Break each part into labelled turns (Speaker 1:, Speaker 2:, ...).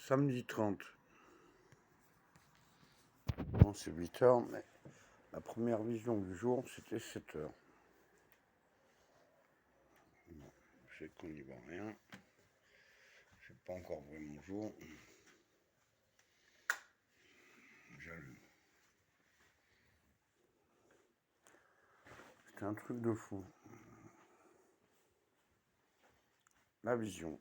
Speaker 1: Samedi 30. Bon, c'est 8h, mais la première vision du jour, c'était 7h. Bon, je sais qu'on n'y voit rien. Je n'ai pas encore vu mon jour. J'allume. C'était un truc de fou. La vision.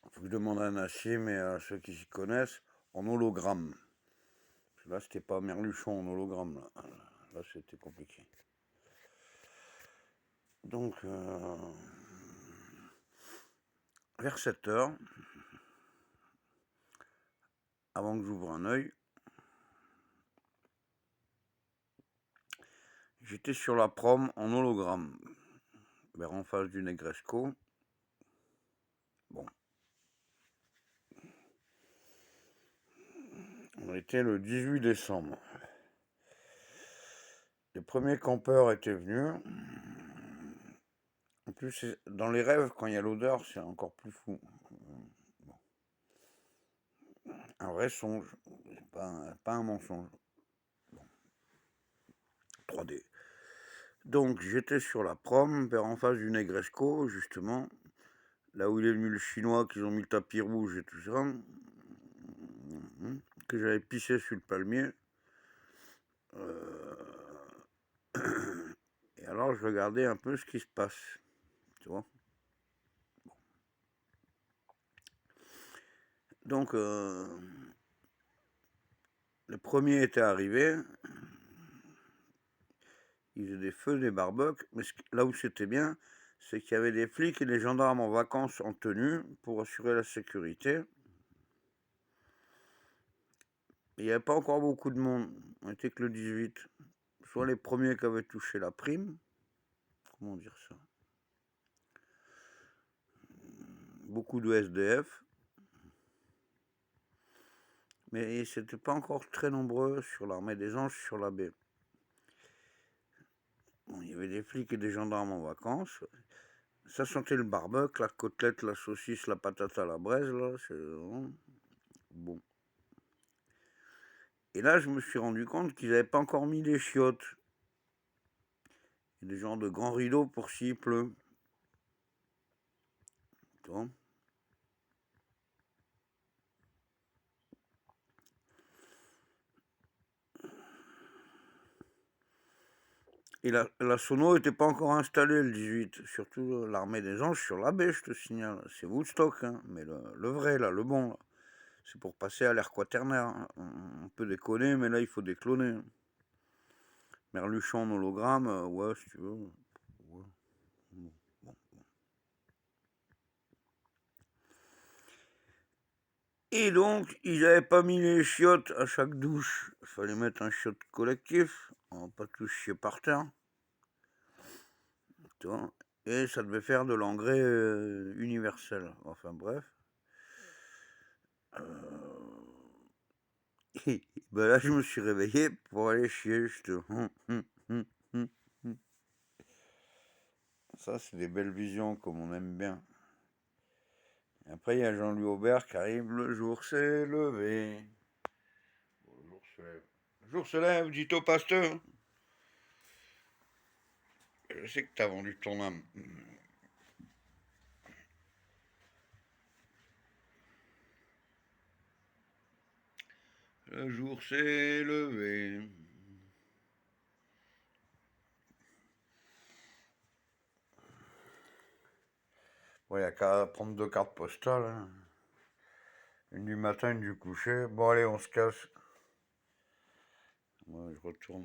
Speaker 1: Faut que je demande à Nassim mais à ceux qui s'y connaissent, en hologramme. Là, c'était pas Merluchon en hologramme. Là c'était compliqué. Donc, vers 7h, avant que j'ouvre un œil, j'étais sur la prom en hologramme, vers en face du Negresco. Bon. On était le 18 décembre. Les premiers campeurs étaient venus. En plus, dans les rêves, quand il y a l'odeur, c'est encore plus fou. Bon. Un vrai songe, pas un mensonge. Bon. 3D. Donc, j'étais sur la prom, vers en face du Negresco, justement, là où il est venu le chinois, qu'ils ont mis le tapis rouge et tout ça, que j'avais pissé sur le palmier. Et alors, je regardais un peu ce qui se passe, tu vois. Bon. Donc, les premiers étaient arrivés. Ils faisaient des feux, des barbecues, mais là où c'était bien, c'est qu'il y avait des flics et des gendarmes en vacances en tenue pour assurer la sécurité. Il n'y avait pas encore beaucoup de monde, on était que le 18. Soit les premiers qui avaient touché la prime, comment dire ça, beaucoup de SDF, mais c'était pas encore très nombreux sur l'armée des anges, sur la baie. Bon, il y avait des flics et des gendarmes en vacances. Ça sentait le barbecue, la côtelette, la saucisse, la patate à la braise, là, c'est bon. Et là, je me suis rendu compte qu'ils n'avaient pas encore mis les chiottes. Il y a des genres de grands rideaux pour s'il pleut. Tu vois ? Et la sono n'était pas encore installée le 18. Surtout l'armée des anges sur la baie, je te signale. C'est Woodstock, hein, mais le vrai, là, le bon, là. C'est pour passer à l'air quaternaire. Hein. On peut déconner, mais là, il faut décloner. Merluchon en hologramme, ouais, si tu veux. Ouais. Bon. Et donc, ils n'avaient pas mis les chiottes à chaque douche. Il fallait mettre un chiotte collectif. On va pas tous chier par terre. Tu vois ? Et ça devait faire de l'engrais universel. Enfin bref. Et ben là, je me suis réveillé pour aller chier. Ça, c'est des belles visions comme on aime bien. Et après, il y a Jean-Louis Aubert qui arrive. Le jour s'est levé. Bon, le jour se lève. Le jour se lève, dit au pasteur. Je sais que t'as vendu ton âme. Le jour s'est levé. Bon, il n'y a qu'à prendre 2 cartes postales. Hein. Une du matin, une du coucher. Bon, allez, on se casse. Moi, je retourne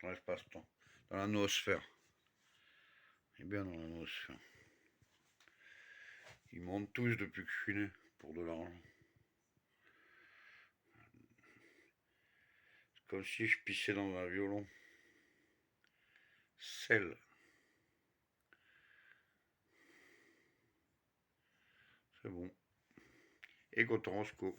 Speaker 1: dans l'espace-temps. Dans la noosphère. Et bien dans la noosphère. Ils montent tous depuis que je suis né. Pour de l'argent. C'est comme si je pissais dans un violon. Sel. C'est bon. Et Cotorosco.